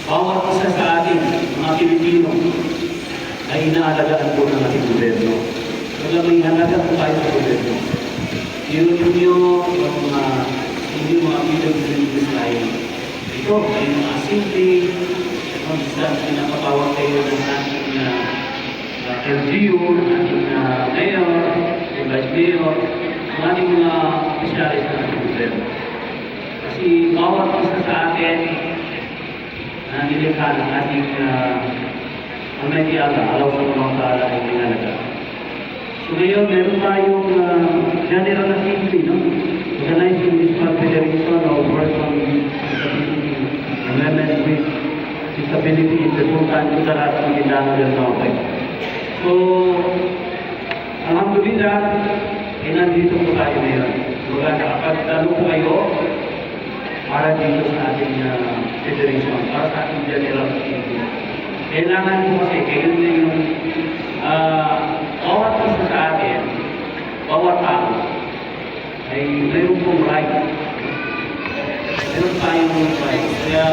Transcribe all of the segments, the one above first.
bawat isa sa atin, mga Pilipino, ay inaalagaan po ng ating gobyerno. Kaya may halaga po tayo sa gobyerno. Yun yung hindi mga PWD tayo. Ito ay mga simple, kung saan pinapatawag kayo ng ating LGU, ating mayor, vice mayor, ang ating mga opisyalis ng ating gobyerno. Kasi bawat isa sa atin na nilikha ng ating alaw sa mga kaala ay pinalaga. So ngayon, meron tayong general assembly, no? Organized Municipal Federation of Person with Disability, Women with Disability in the Sultan Kudarat, Maguindano del Norte. So, alhamdulillah, nandito po tayo ngayon. Nakapagtalo po kayo para dito sa ating federation, para sa ating general assembly. Kailangan po kasi kayo na yung bawat isa sa atin, bawat tao, ay mayroon pong right. Meron tayong right. Kaya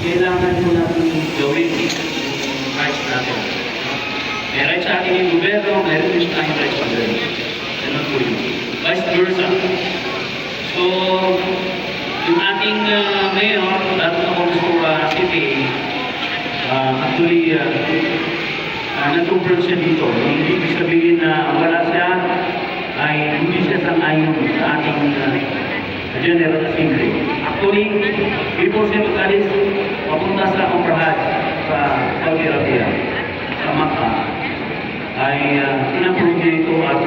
kailangan po natin gawin yung rights natin. May rights sa ating yung gobyerno, mayroon din tayong rights sa gobyerno. Ganun po yun. Vice versa. So, yung ating mayor, dati ako sa city, actually, nag-confront siya dito. Hindi ibig sabihin na wala siya, ay hindi siya sang-ayon sa ating General Assembly. Actually, before siya mag-alis, papunta sa Umrah sa Saudi Arabia, sa Makkah, ay in-approve niya ito at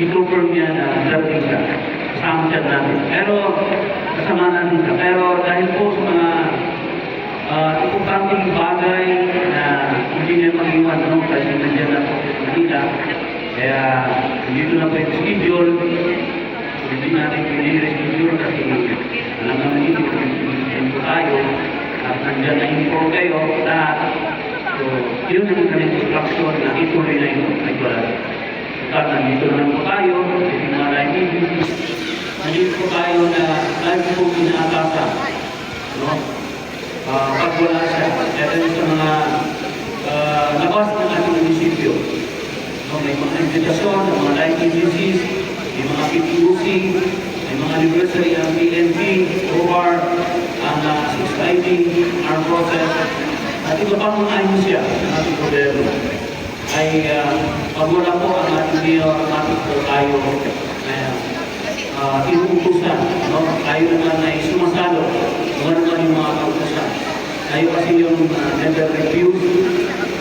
i-confirm niya na darating siya. Kasama siya natin. Pero, kasama natin siya. Pero dahil po sa mga importanteng bagay na hindi niya mag-iwan, no? Kasi nandiyan na po sa Manila. Kaya, dito na po yung schedule. Hindi natin pinili-schedule kasi alam naman dito po tayo at nandiyan na inform kayo lahat. So, yun ang kanyang instruction na ituloy na ito ay wala. At nandito na po tayo, kasi mga live nandito po tayo na live po inaatasa. No? Pag wala siya, kaya sa mga labas ng ating munisipyo. So, may mga invitasyon, mga live agencies, may mga PPUC, may mga anniversary ng PNP, OR, ang 6ID, Armed Forces, at iba pang mga ayusya ng ating gobyerno. Ay pag wala po ang ating mayor, ating po tayo inuutusan. No? Tayo naman ay sumasalo. Wala naman yung mga kautusan. Tayo kasi yung never refuse,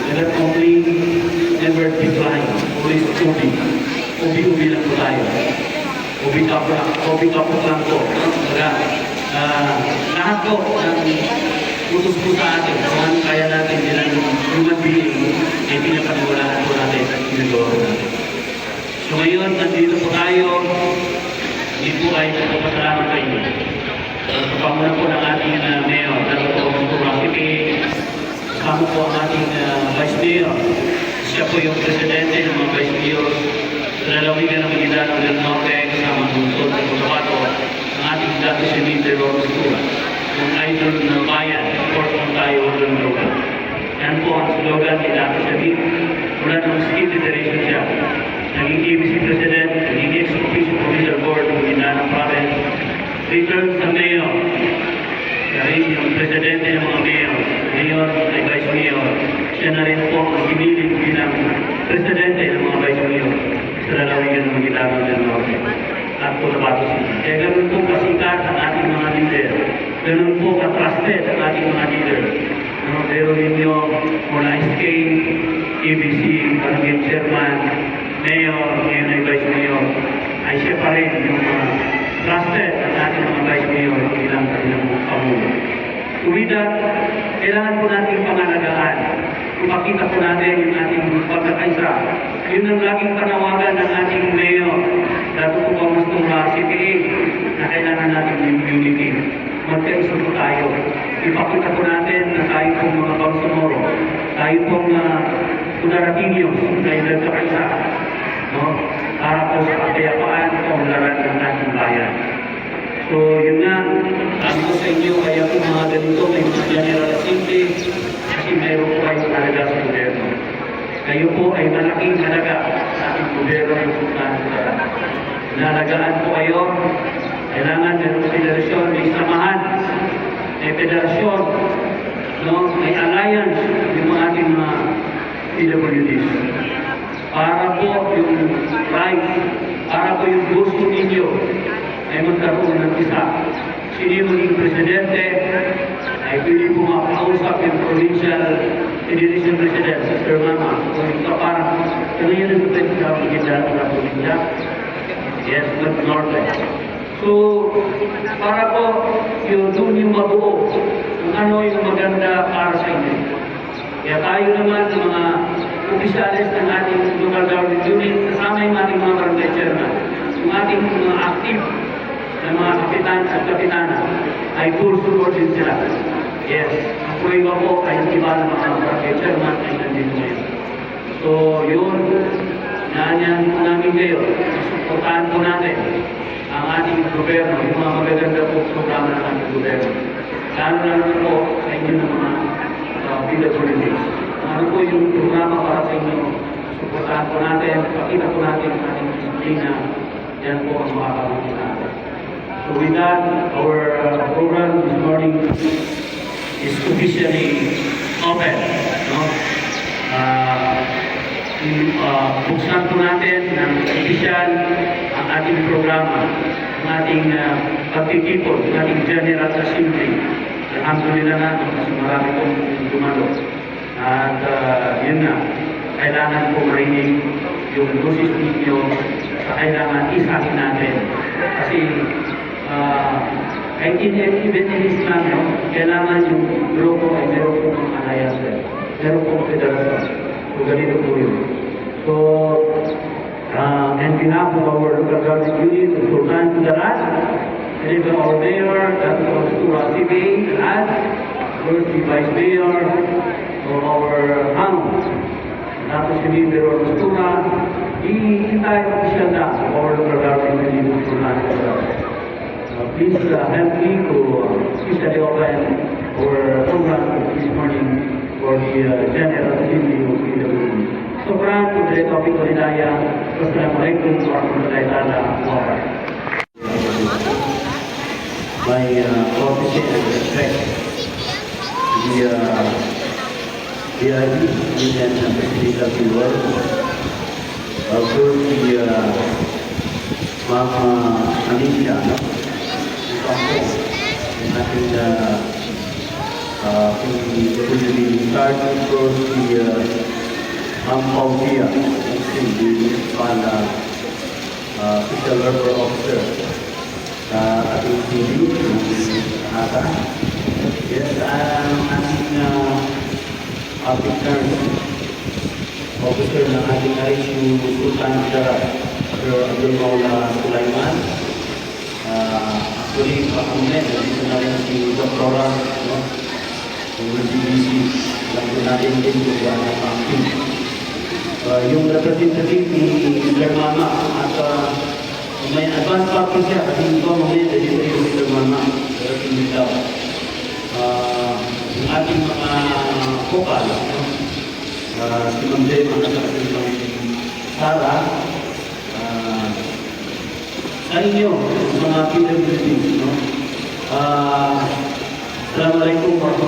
never complain, never decline. Always ubi. Ubi-ubi lang po tayo. Ubi-kapok lang po. Lahat po ng utos po sa atin, kung kaya natin bilang human being, ay pinapaniwalaan po natin at pinagawa po natin. So ngayon, nandito po tayo, hindi po kayo nagpapasalamat sa inyo. Sa pamuna po ng ating mayor, dito po ang Rasipi, kasama po ang ating vice mayor. Siya po yung presidente ng mga vice mayor sa lalawigan ng Maguindano del Norte, kasama ng lungsod ng Cotabato, ang ating dati si Mr. Lawrence Tura. Yung idol ng bayan, support mo tayo walang droga. Yan po ang slogan ni Dr. Shabib. Mula ng Ski Federation siya. Naging ABC President, naging ex-official provincial board ng Maguindano Province. Return sa mayor. Siya rin yung presidente ng mga mayor. Mayor ay vice mayor. Siya na rin po ang piniling bilang presidente ng mga vice mayor sa lalawigan ng Maguindano del Norte. At Cotabato City. Kaya ganun po kasikat ang ating mga leader. Ganun po ka-trusted ang ating mga leader. Pero ninyo, mula SK, ABC, Barangay Chairman, Mayor, ngayon ay Vice Mayor, ay siya pa rin yung trusted ang ating mga Vice Mayor bilang kanilang pamuno. With that, kailangan po natin pangalagaan. Ipakita po natin yung ating pagkakaisa. Yun ang laging panawagan ng ating mayor. Dato po pa mas itong CPA na kailangan natin yung unity. Magkaisa po tayo. Ipakita po natin na tayo pong mga Bangsamoro, tayo pong Punaratinyos, tayo nagkakaisa. No? Para po sa kapayapaan o laran ng ating bayan. So, yun nga, sabi ko sa inyo, kaya po mga ganito, may mga gobyerno ng Sultan Kudarat. Inalagaan po kayo. Kailangan ng federasyon, may samahan, may federasyon, no? May alliance yung mga ating mga PWDs. Para po yung right, para po yung gusto ninyo ay magkaroon ng isa. Sino yung maging presidente, ay pwede po makausap yung provincial federation president, Sir Mama. Kung ito parang, kung yun ang pwede ka magiging ng provincia, yes, but norte. So, para po yung doon yung mabuo, kung ano yung maganda para sa inyo. Kaya tayo naman, mga opisyalis ng ating local government unit, kasama yung ating mga barangay chairman, yung ating mga active na mga kapitan at kapitana, ay full support din sila. Yes, ang prueba po ay iba ng mga barangay chairman ay nandito ngayon. So, yun, naanyan po namin kayo, supportahan po natin ang ating gobyerno, yung mga magaganda po programa ng ating gobyerno. Lalo po sa inyo ng mga PWDs. Ano po yung programa para sa inyo, supportahan po natin, pakita po natin ang ating disiplina, yan po ang makakabuti natin. So with that, our program this morning is officially open. No? Buksan po natin ng official ang ating programa, ang ating pagtitipon, ang ating General Assembly. Alhamdulillah natin kasi marami pong dumalo. At yun na, kailangan po marinig yung boses ninyo sa kailangan isahin natin. Kasi kahit even in Islam, no, kailangan yung grupo ay meron pong alliance, meron pong federasyon. So ganito po yun. So, and behalf of our local government unit, the Sultan Kudarat, and even our mayor, Dr. Ostura CBA, and first the vice mayor of our house, Dr. Simin Pero Ostura, kita yung official na of our local government unit, Sultan Kudarat. Please help me to officially open our program this morning for the General Assembly of PWD. Sobrang kudret topik ko hidaya. Wassalamualaikum warahmatullahi wabarakatuh. My courtesy and respect the IB and President of the world. Also the Mama Anisha, yung ating starting from the Pampautia, the municipal official labor officer sa ating TV, Ata. Yes, ang ating officer ng ating RSU Sultan Kudarat, Sir Abdul Maula Sulaiman. Actually, pakamunin, dito na rin si Dr. Ram, yung BBC, lang po natin din kung ano ang team. Yung representative ni Sir Mama at may advance practice siya kasi hindi ko mamaya dito yung Sir Mama, pero hindi daw. Yung ating mga vokal, si Ma'am Jema at si Ma'am Sara, sa inyo, mga PWD, no? Assalamualaikum warahmatullahi